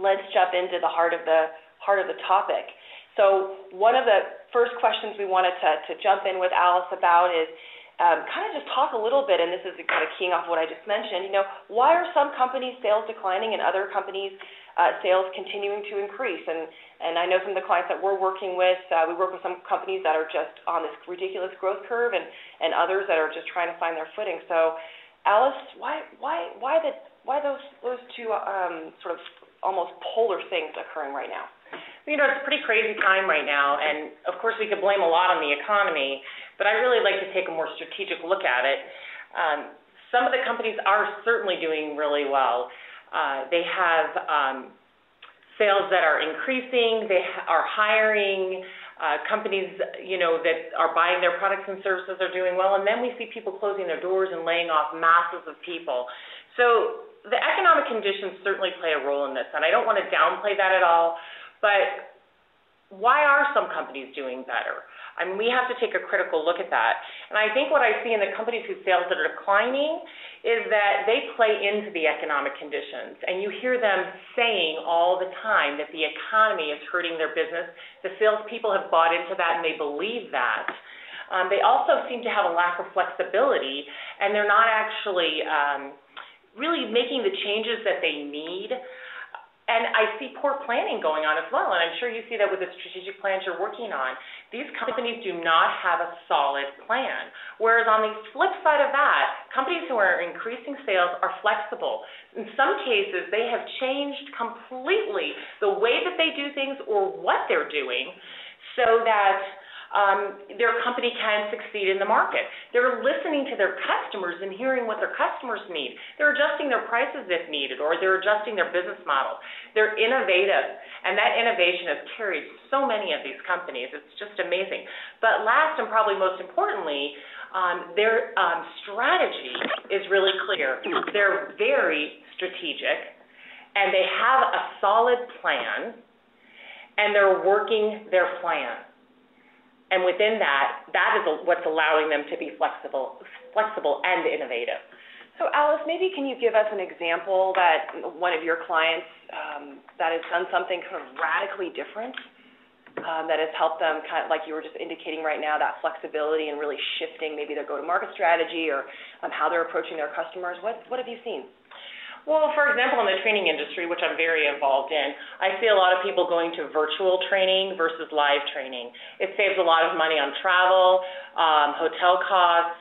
let's jump into the heart of the topic. So one of the first questions we wanted to jump in with Alice about is kind of just talk a little bit, and this is kind of keying off what I just mentioned, why are some companies' sales declining and other companies' sales continuing to increase? And I know from the clients that we're working with, we work with some companies that are just on this ridiculous growth curve and others that are just trying to find their footing. So Alice, why those two sort of almost polar things occurring right now? It's a pretty crazy time right now, and of course we could blame a lot on the economy, but I really like to take a more strategic look at it. Some of the companies are certainly doing really well. They have sales that are increasing, they are hiring, companies, that are buying their products and services are doing well, and then we see people closing their doors and laying off masses of people. So the economic conditions certainly play a role in this, and I don't want to downplay that at all, but why are some companies doing better? I mean, we have to take a critical look at that. And I think what I see in the companies whose sales are declining is that they play into the economic conditions. And you hear them saying all the time that the economy is hurting their business. The salespeople have bought into that and they believe that. They also seem to have a lack of flexibility, and they're not actually really making the changes that they need. And I see poor planning going on as well, and I'm sure you see that with the strategic plans you're working on. These companies do not have a solid plan. Whereas on the flip side of that, companies who are increasing sales are flexible. In some cases, they have changed completely the way that they do things or what they're doing so that their company can succeed in the market. They're listening to their customers and hearing what their customers need. They're adjusting their prices if needed, or they're adjusting their business model. They're innovative, and that innovation has carried so many of these companies. It's just amazing. But last and probably most importantly, their strategy is really clear. They're very strategic, and they have a solid plan, and they're working their plan. And within that is what's allowing them to be flexible and innovative. So Alice, maybe can you give us an example that one of your clients that has done something kind of radically different that has helped them, kind of like you were just indicating right now, that flexibility and really shifting maybe their go-to-market strategy or how they're approaching their customers? What have you seen? Well, for example, in the training industry, which I'm very involved in, I see a lot of people going to virtual training versus live training. It saves a lot of money on travel, hotel costs,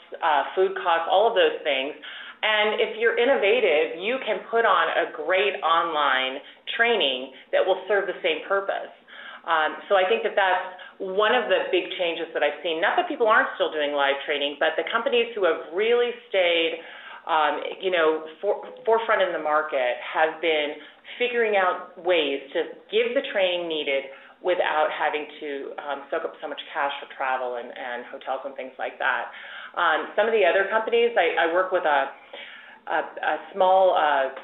food costs, all of those things. And if you're innovative, you can put on a great online training that will serve the same purpose. So I think that that's one of the big changes that I've seen. Not that people aren't still doing live training, but the companies who have really stayed forefront in the market have been figuring out ways to give the training needed without having to soak up so much cash for travel and hotels and things like that. Some of the other companies, I work with a small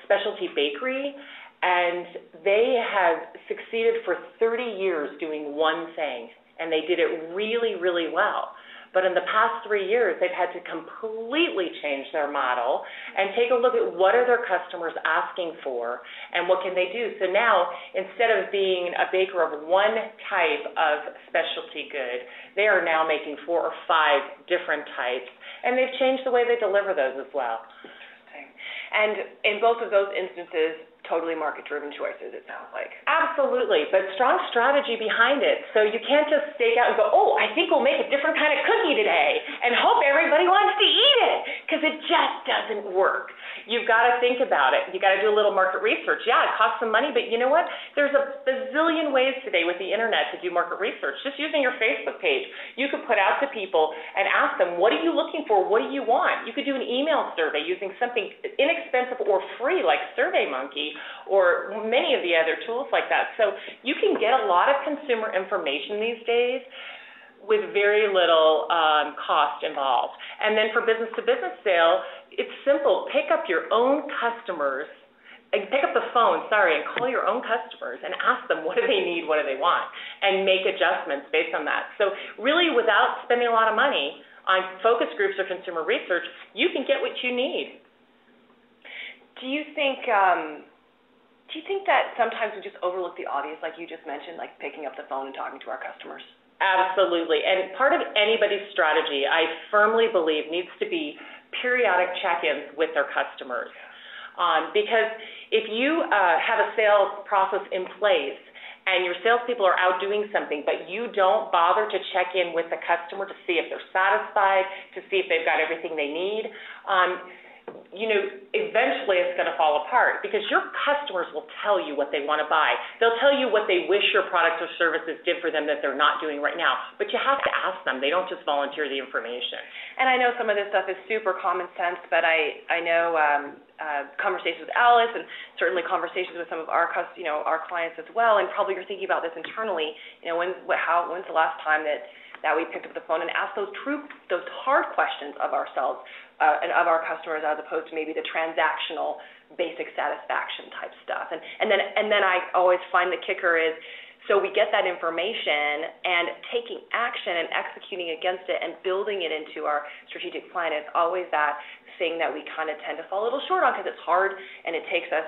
specialty bakery, and they have succeeded for 30 years doing one thing, and they did it really, really well. But in the past 3 years, they've had to completely change their model and take a look at what are their customers asking for and what can they do. So now, instead of being a baker of one type of specialty good, they are now making 4 or 5 different types, and they've changed the way they deliver those as well. Interesting. And in both of those instances, totally market-driven choices, it sounds like. Absolutely, but strong strategy behind it. So you can't just stake out and go, oh, I think we'll make a different kind of cookie today and hope everybody wants to eat it, because it just doesn't work. You've got to think about it. You've got to do a little market research. Yeah, it costs some money, but you know what? There's a bazillion ways today with the internet to do market research. Just using your Facebook page, you could put out to people and ask them, what are you looking for? What do you want? You could do an email survey using something inexpensive or free like SurveyMonkey, or many of the other tools like that. So you can get a lot of consumer information these days with very little cost involved. And then for business-to-business sale, it's simple. Pick up your own customers, pick up the phone, and call your own customers and ask them what do they need, what do they want, and make adjustments based on that. So really, without spending a lot of money on focus groups or consumer research, you can get what you need. Do you think Do you think that sometimes we just overlook the obvious, like you just mentioned, like picking up the phone and talking to our customers? Absolutely. And part of anybody's strategy, I firmly believe, needs to be periodic check-ins with their customers. Because if you have a sales process in place and your salespeople are out doing something, but you don't bother to check in with the customer to see if they're satisfied, to see if they've got everything they need, eventually it's going to fall apart because your customers will tell you what they want to buy. They'll tell you what they wish your products or services did for them that they're not doing right now. But you have to ask them. They don't just volunteer the information. And I know some of this stuff is super common sense, but I know conversations with Alice and certainly conversations with some of our our clients as well, and probably you're thinking about this internally. When's the last time that we picked up the phone and asked those hard questions of ourselves and of our customers, as opposed to maybe the transactional, basic satisfaction type stuff. And then I always find the kicker is, so we get that information and taking action and executing against it and building it into our strategic plan is always that thing that we kind of tend to fall a little short on because it's hard and it takes us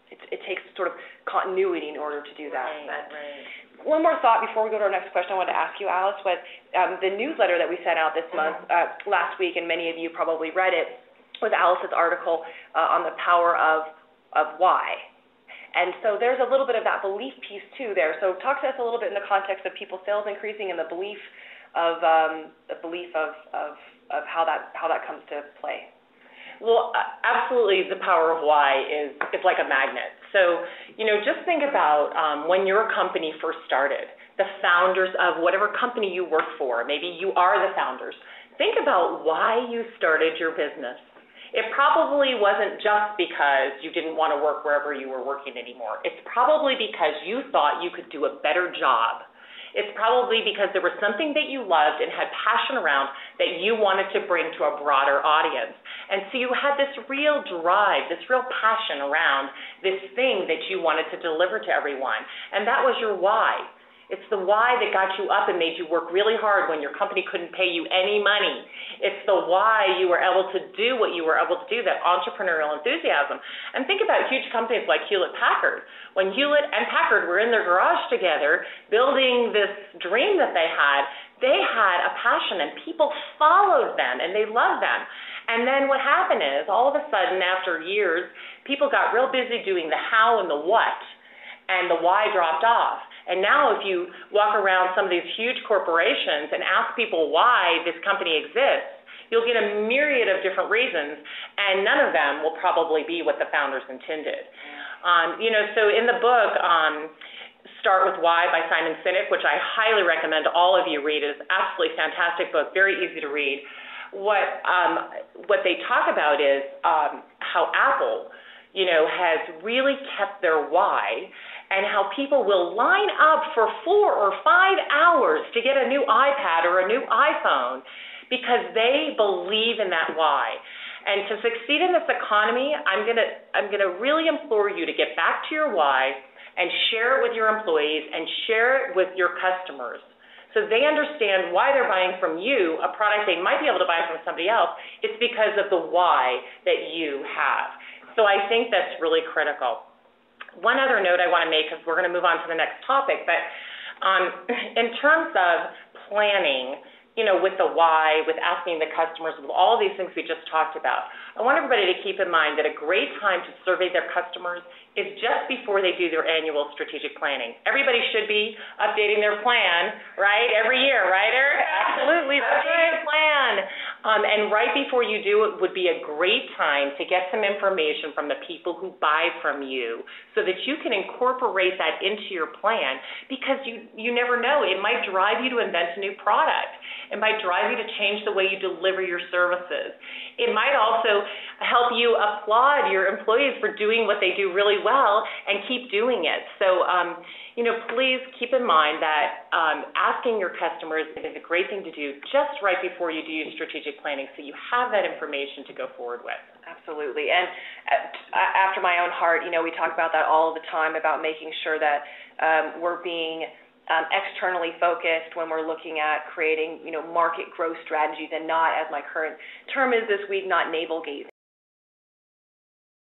it takes sort of continuity in order to do that. Right. One more thought before we go to our next question I wanted to ask you, Alice, was the newsletter that we sent out this month, last week, and many of you probably read it, was Alice's article on the power of why. And so there's a little bit of that belief piece too there. So talk to us a little bit in the context of people's sales increasing and the belief of how that comes to play. Well, absolutely, the power of why is like a magnet. So, just think about when your company first started, the founders of whatever company you work for, maybe you are the founders. Think about why you started your business. It probably wasn't just because you didn't want to work wherever you were working anymore. It's probably because you thought you could do a better job. It's probably because there was something that you loved and had passion around that you wanted to bring to a broader audience. And so you had this real drive, this real passion around this thing that you wanted to deliver to everyone. And that was your why. It's the why that got you up and made you work really hard when your company couldn't pay you any money. It's the why you were able to do what you were able to do, that entrepreneurial enthusiasm. And think about huge companies like Hewlett-Packard. When Hewlett and Packard were in their garage together building this dream that they had a passion and people followed them and they loved them. And then what happened is all of a sudden after years, people got real busy doing the how and the what, and the why dropped off. And now if you walk around some of these huge corporations and ask people why this company exists, you'll get a myriad of different reasons, and none of them will probably be what the founders intended. So in the book, Start With Why by Simon Sinek, which I highly recommend all of you read. It is an absolutely fantastic book, very easy to read. What they talk about is how Apple, has really kept their why, and how people will line up for 4 or 5 hours to get a new iPad or a new iPhone because they believe in that why. And to succeed in this economy, I'm gonna really implore you to get back to your why and share it with your employees and share it with your customers so they understand why they're buying from you a product they might be able to buy from somebody else. It's because of the why that you have. So I think that's really critical. One other note I want to make, because we're going to move on to the next topic, but in terms of planning, with the why, with asking the customers, with all of these things we just talked about, I want everybody to keep in mind that a great time to survey their customers is just before they do their annual strategic planning. Everybody should be updating their plan, right, every year, right, Eric? Absolutely, that's right. Plan. And right before you do it would be a great time to get some information from the people who buy from you so that you can incorporate that into your plan, because you never know. It might drive you to invent a new product. It might drive you to change the way you deliver your services. It might also help you applaud your employees for doing what they do really well and keep doing it. So, please keep in mind that asking your customers is a great thing to do just right before you do your strategic planning, so you have that information to go forward with. Absolutely. And after my own heart, we talk about that all the time, about making sure that we're being externally focused when we're looking at creating, market growth strategies, and not, as my current term is this week, not navel gazing.